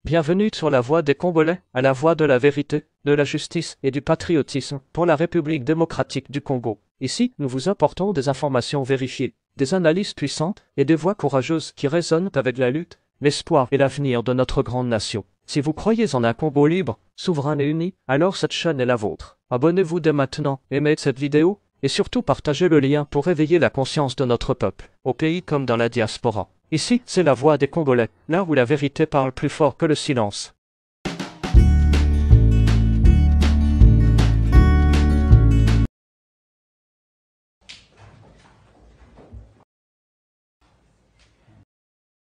Bienvenue sur la voie des Congolais, à la voie de la vérité, de la justice et du patriotisme pour la République démocratique du Congo. Ici, nous vous apportons des informations vérifiées, des analyses puissantes et des voix courageuses qui résonnent avec la lutte, l'espoir et l'avenir de notre grande nation. Si vous croyez en un Congo libre, souverain et uni, alors cette chaîne est la vôtre. Abonnez-vous dès maintenant, aimez cette vidéo, et surtout partagez le lien pour éveiller la conscience de notre peuple, au pays comme dans la diaspora. Ici, c'est la voix des Congolais, là où la vérité parle plus fort que le silence.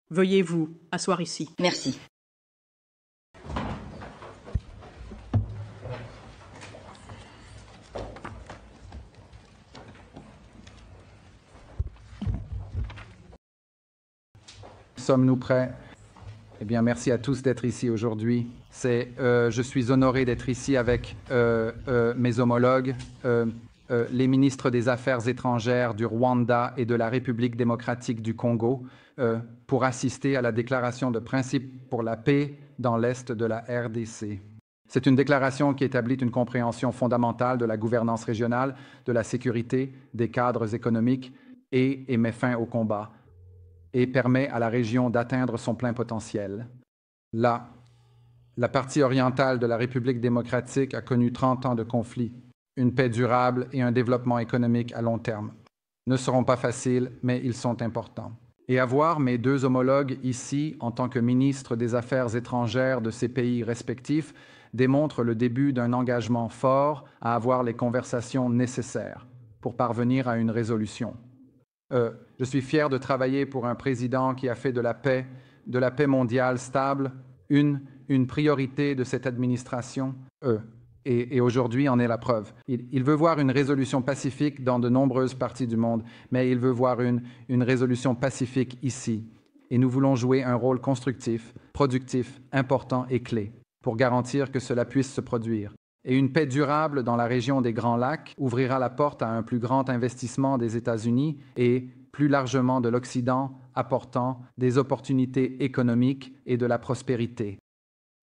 Veuillez vous asseoir ici. Merci. Sommes-nous prêts? Eh bien, merci à tous d'être ici aujourd'hui. Je suis honoré d'être ici avec mes homologues, les ministres des Affaires étrangères du Rwanda et de la République démocratique du Congo, pour assister à la déclaration de principe pour la paix dans l'Est de la RDC. C'est une déclaration qui établit une compréhension fondamentale de la gouvernance régionale, de la sécurité, des cadres économiques et met fin au combat, et permet à la région d'atteindre son plein potentiel. La partie orientale de la République démocratique a connu 30 ans de conflits. Une paix durable et un développement économique à long terme ne seront pas faciles, mais ils sont importants. Et avoir mes deux homologues ici, en tant que ministres des Affaires étrangères de ces pays respectifs, démontre le début d'un engagement fort à avoir les conversations nécessaires pour parvenir à une résolution. Je suis fier de travailler pour un président qui a fait de la paix mondiale stable une priorité de cette administration. Et aujourd'hui en est la preuve. Il veut voir une résolution pacifique dans de nombreuses parties du monde, mais il veut voir une résolution pacifique ici. Et nous voulons jouer un rôle constructif, productif, important et clé pour garantir que cela puisse se produire. Et une paix durable dans la région des Grands Lacs ouvrira la porte à un plus grand investissement des États-Unis et plus largement de l'Occident, apportant des opportunités économiques et de la prospérité.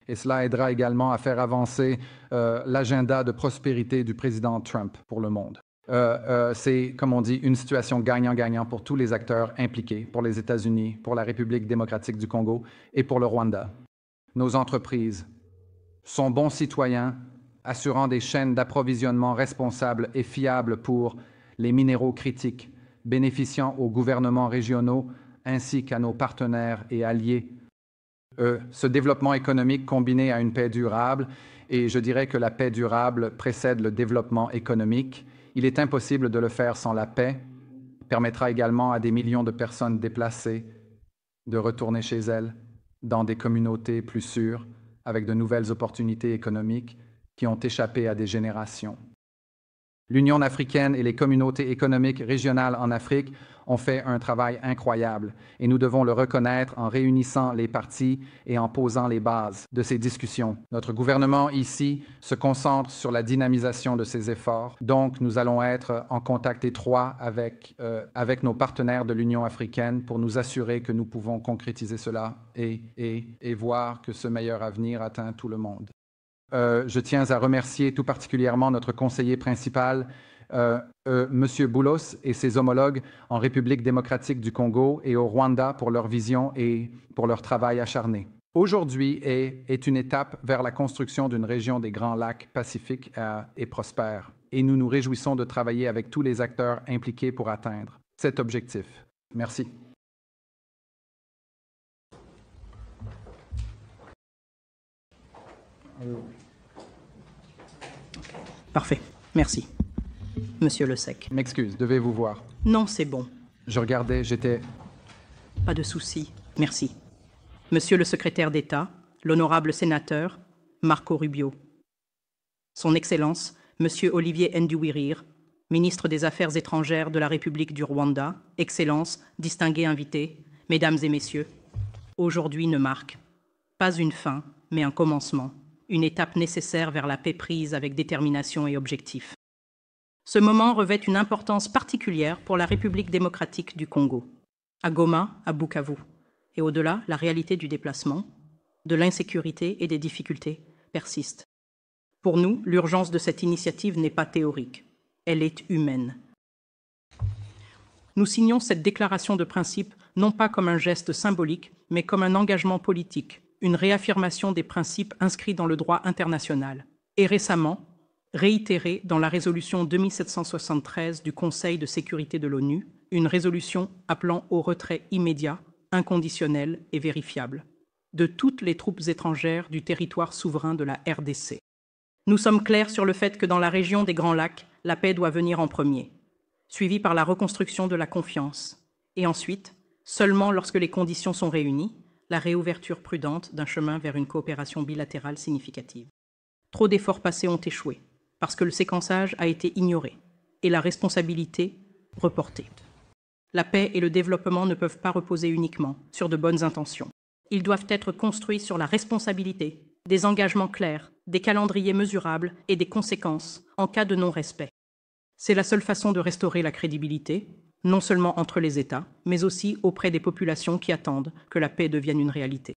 Et cela aidera également à faire avancer l'agenda de prospérité du président Trump pour le monde. C'est, comme on dit, une situation gagnant-gagnant pour tous les acteurs impliqués, pour les États-Unis, pour la République démocratique du Congo et pour le Rwanda. Nos entreprises sont bons citoyens, assurant des chaînes d'approvisionnement responsables et fiables pour les minéraux critiques, bénéficiant aux gouvernements régionaux ainsi qu'à nos partenaires et alliés. Ce développement économique combiné à une paix durable, et je dirais que la paix durable précède le développement économique, il est impossible de le faire sans la paix, permettra également à des millions de personnes déplacées de retourner chez elles, dans des communautés plus sûres, avec de nouvelles opportunités économiques qui ont échappé à des générations. L'Union africaine et les communautés économiques régionales en Afrique ont fait un travail incroyable et nous devons le reconnaître en réunissant les parties et en posant les bases de ces discussions. Notre gouvernement ici se concentre sur la dynamisation de ces efforts, donc nous allons être en contact étroit avec nos partenaires de l'Union africaine pour nous assurer que nous pouvons concrétiser cela et voir que ce meilleur avenir atteint tout le monde. Je tiens à remercier tout particulièrement notre conseiller principal, M. Boulos et ses homologues en République démocratique du Congo et au Rwanda pour leur vision et pour leur travail acharné. Aujourd'hui est une étape vers la construction d'une région des Grands Lacs pacifique et prospère. Et nous nous réjouissons de travailler avec tous les acteurs impliqués pour atteindre cet objectif. Merci. Parfait. Merci. Monsieur Le Sec. M'excuse, devez-vous voir. Non, c'est bon. Je regardais, j'étais... Pas de souci. Merci. Monsieur le secrétaire d'État, l'honorable sénateur, Marco Rubio. Son Excellence, Monsieur Olivier Nduwirire, ministre des Affaires étrangères de la République du Rwanda, Excellences, distingués invités, Mesdames et Messieurs, aujourd'hui ne marque pas une fin, mais un commencement, une étape nécessaire vers la paix prise avec détermination et objectif. Ce moment revêt une importance particulière pour la République démocratique du Congo. À Goma, à Bukavu, et au-delà, la réalité du déplacement, de l'insécurité et des difficultés persistent. Pour nous, l'urgence de cette initiative n'est pas théorique, elle est humaine. Nous signons cette déclaration de principe non pas comme un geste symbolique, mais comme un engagement politique, une réaffirmation des principes inscrits dans le droit international, et récemment réitérée dans la résolution 2773 du Conseil de sécurité de l'ONU, une résolution appelant au retrait immédiat, inconditionnel et vérifiable de toutes les troupes étrangères du territoire souverain de la RDC. Nous sommes clairs sur le fait que dans la région des Grands Lacs, la paix doit venir en premier, suivie par la reconstruction de la confiance, et ensuite, seulement lorsque les conditions sont réunies, la réouverture prudente d'un chemin vers une coopération bilatérale significative. Trop d'efforts passés ont échoué, parce que le séquençage a été ignoré, et la responsabilité reportée. La paix et le développement ne peuvent pas reposer uniquement sur de bonnes intentions. Ils doivent être construits sur la responsabilité, des engagements clairs, des calendriers mesurables et des conséquences en cas de non-respect. C'est la seule façon de restaurer la crédibilité, non seulement entre les États, mais aussi auprès des populations qui attendent que la paix devienne une réalité.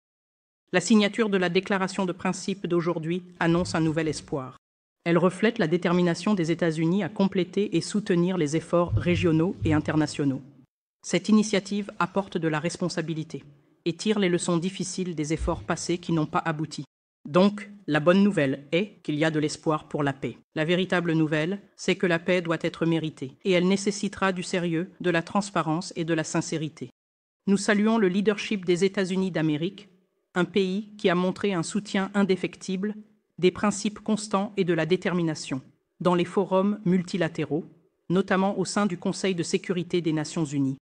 La signature de la déclaration de principe d'aujourd'hui annonce un nouvel espoir. Elle reflète la détermination des États-Unis à compléter et soutenir les efforts régionaux et internationaux. Cette initiative apporte de la responsabilité et tire les leçons difficiles des efforts passés qui n'ont pas abouti. Donc, la bonne nouvelle est qu'il y a de l'espoir pour la paix. La véritable nouvelle, c'est que la paix doit être méritée, et elle nécessitera du sérieux, de la transparence et de la sincérité. Nous saluons le leadership des États-Unis d'Amérique, un pays qui a montré un soutien indéfectible, des principes constants et de la détermination, dans les forums multilatéraux, notamment au sein du Conseil de sécurité des Nations Unies.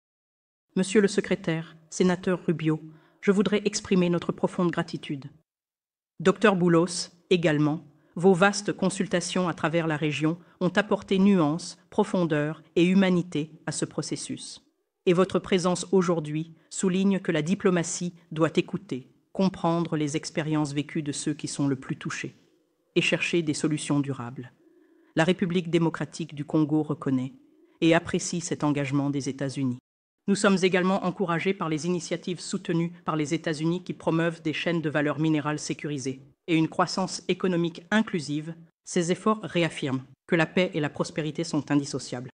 Monsieur le secrétaire, sénateur Rubio, je voudrais exprimer notre profonde gratitude. Docteur Boulos, également, vos vastes consultations à travers la région ont apporté nuance, profondeur et humanité à ce processus. Et votre présence aujourd'hui souligne que la diplomatie doit écouter, comprendre les expériences vécues de ceux qui sont le plus touchés et chercher des solutions durables. La République démocratique du Congo reconnaît et apprécie cet engagement des États-Unis. Nous sommes également encouragés par les initiatives soutenues par les États-Unis qui promeuvent des chaînes de valeur minérale sécurisées et une croissance économique inclusive. Ces efforts réaffirment que la paix et la prospérité sont indissociables.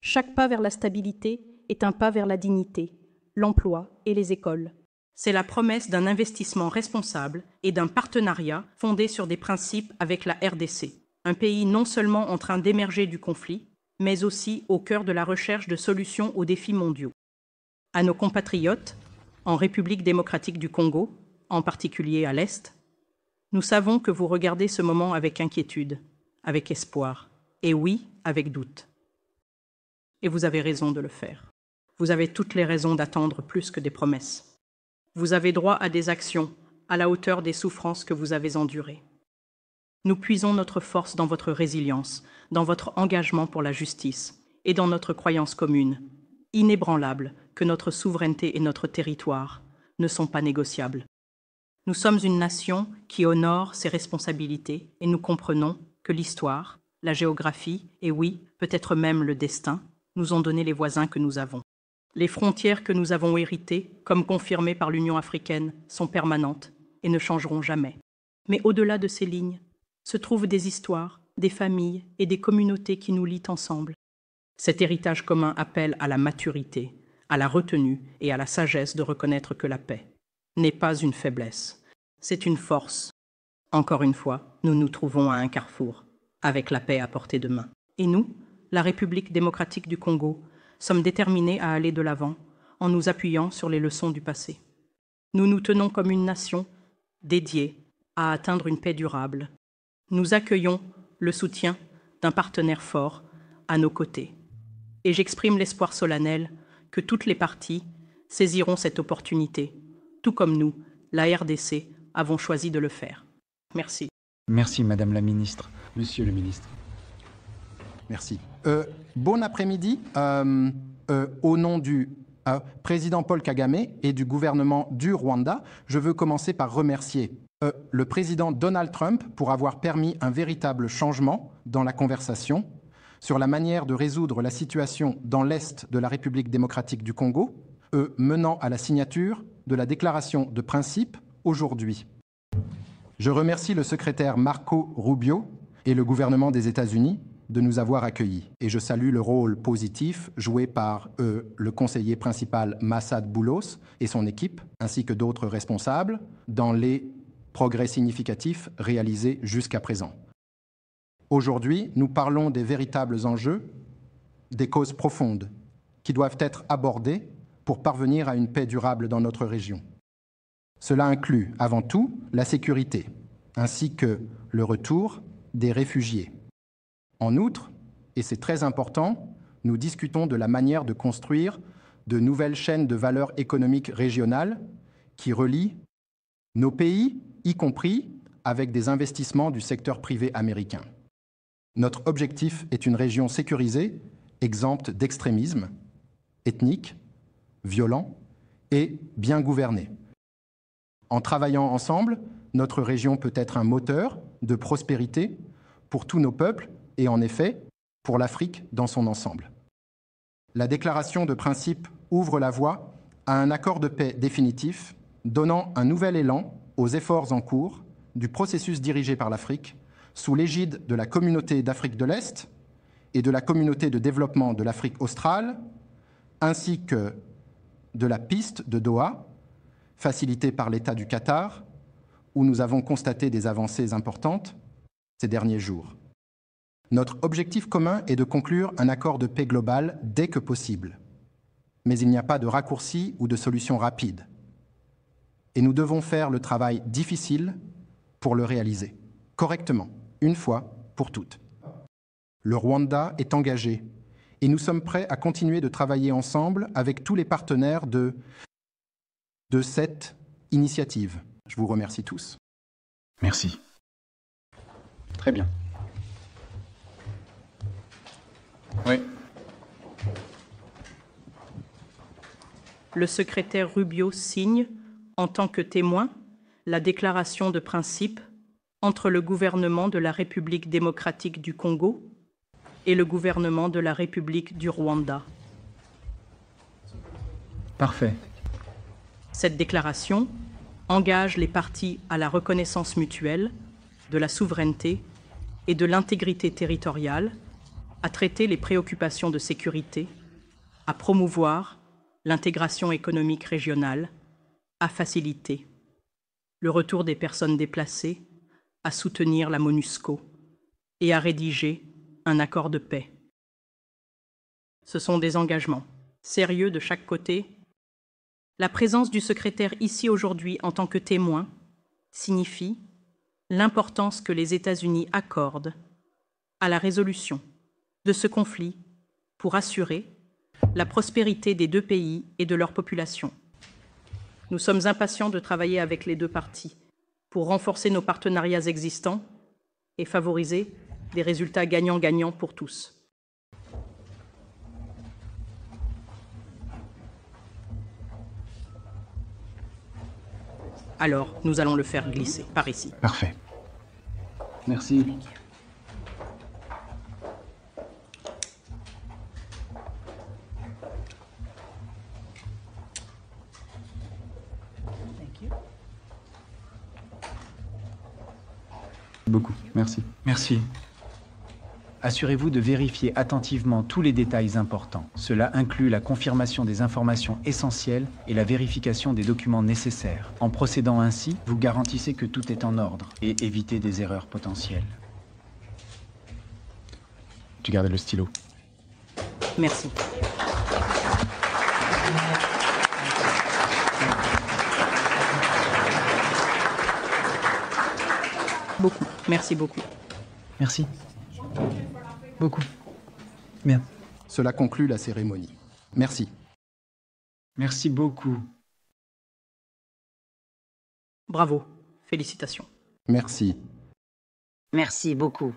Chaque pas vers la stabilité est un pas vers la dignité, l'emploi et les écoles. C'est la promesse d'un investissement responsable et d'un partenariat fondé sur des principes avec la RDC, un pays non seulement en train d'émerger du conflit, mais aussi au cœur de la recherche de solutions aux défis mondiaux. À nos compatriotes, en République démocratique du Congo, en particulier à l'Est, nous savons que vous regardez ce moment avec inquiétude, avec espoir, et oui, avec doute. Et vous avez raison de le faire. Vous avez toutes les raisons d'attendre plus que des promesses. Vous avez droit à des actions à la hauteur des souffrances que vous avez endurées. Nous puisons notre force dans votre résilience, dans votre engagement pour la justice et dans notre croyance commune, inébranlable, que notre souveraineté et notre territoire ne sont pas négociables. Nous sommes une nation qui honore ses responsabilités et nous comprenons que l'histoire, la géographie et oui, peut-être même le destin, nous ont donné les voisins que nous avons. Les frontières que nous avons héritées, comme confirmées par l'Union africaine, sont permanentes et ne changeront jamais. Mais au-delà de ces lignes, se trouvent des histoires, des familles et des communautés qui nous lient ensemble. Cet héritage commun appelle à la maturité, à la retenue et à la sagesse de reconnaître que la paix n'est pas une faiblesse, c'est une force. Encore une fois, nous nous trouvons à un carrefour, avec la paix à portée de main. Et nous, la République démocratique du Congo, sommes déterminés à aller de l'avant en nous appuyant sur les leçons du passé. Nous nous tenons comme une nation dédiée à atteindre une paix durable. Nous accueillons le soutien d'un partenaire fort à nos côtés. Et j'exprime l'espoir solennel que toutes les parties saisiront cette opportunité, tout comme nous, la RDC, avons choisi de le faire. Merci. Merci, Madame la Ministre. Monsieur le ministre. Merci. Bon après-midi. Au nom du président Paul Kagame et du gouvernement du Rwanda, je veux commencer par remercier le président Donald Trump pour avoir permis un véritable changement dans la conversation sur la manière de résoudre la situation dans l'Est de la République démocratique du Congo, menant à la signature de la déclaration de principe aujourd'hui. Je remercie le secrétaire Marco Rubio et le gouvernement des États-Unis de nous avoir accueillis. Et je salue le rôle positif joué par le conseiller principal Massad Boulos et son équipe, ainsi que d'autres responsables, dans les progrès significatifs réalisés jusqu'à présent. Aujourd'hui, nous parlons des véritables enjeux, des causes profondes qui doivent être abordées pour parvenir à une paix durable dans notre région. Cela inclut, avant tout, la sécurité, ainsi que le retour des réfugiés. En outre, et c'est très important, nous discutons de la manière de construire de nouvelles chaînes de valeur économique régionales qui relient nos pays, y compris avec des investissements du secteur privé américain. Notre objectif est une région sécurisée, exempte d'extrémisme ethnique, violent et bien gouvernée. En travaillant ensemble, notre région peut être un moteur de prospérité pour tous nos peuples et en effet, pour l'Afrique dans son ensemble. La déclaration de principe ouvre la voie à un accord de paix définitif, donnant un nouvel élan aux efforts en cours du processus dirigé par l'Afrique, sous l'égide de la Communauté d'Afrique de l'Est et de la Communauté de développement de l'Afrique australe, ainsi que de la piste de Doha, facilitée par l'État du Qatar, où nous avons constaté des avancées importantes ces derniers jours. Notre objectif commun est de conclure un accord de paix global dès que possible. Mais il n'y a pas de raccourci ou de solution rapide. Et nous devons faire le travail difficile pour le réaliser, correctement, une fois pour toutes. Le Rwanda est engagé et nous sommes prêts à continuer de travailler ensemble avec tous les partenaires de cette initiative. Je vous remercie tous. Merci. Très bien. Oui. Le secrétaire Rubio signe, en tant que témoin, la déclaration de principe entre le gouvernement de la République démocratique du Congo et le gouvernement de la République du Rwanda. Parfait. Cette déclaration engage les parties à la reconnaissance mutuelle de la souveraineté et de l'intégrité territoriale, à traiter les préoccupations de sécurité, à promouvoir l'intégration économique régionale, à faciliter le retour des personnes déplacées, à soutenir la MONUSCO et à rédiger un accord de paix. Ce sont des engagements sérieux de chaque côté. La présence du secrétaire ici aujourd'hui en tant que témoin signifie l'importance que les États-Unis accordent à la résolution de ce conflit pour assurer la prospérité des deux pays et de leur population. Nous sommes impatients de travailler avec les deux parties pour renforcer nos partenariats existants et favoriser des résultats gagnant-gagnant pour tous. Alors, nous allons le faire glisser par ici. Parfait. Merci. Beaucoup. Merci. Merci. Assurez-vous de vérifier attentivement tous les détails importants. Cela inclut la confirmation des informations essentielles et la vérification des documents nécessaires. En procédant ainsi, vous garantissez que tout est en ordre et évitez des erreurs potentielles. Tu gardes le stylo. Merci. Beaucoup. Merci beaucoup. Merci. Beaucoup. Bien. Cela conclut la cérémonie. Merci. Merci beaucoup. Bravo. Félicitations. Merci. Merci beaucoup.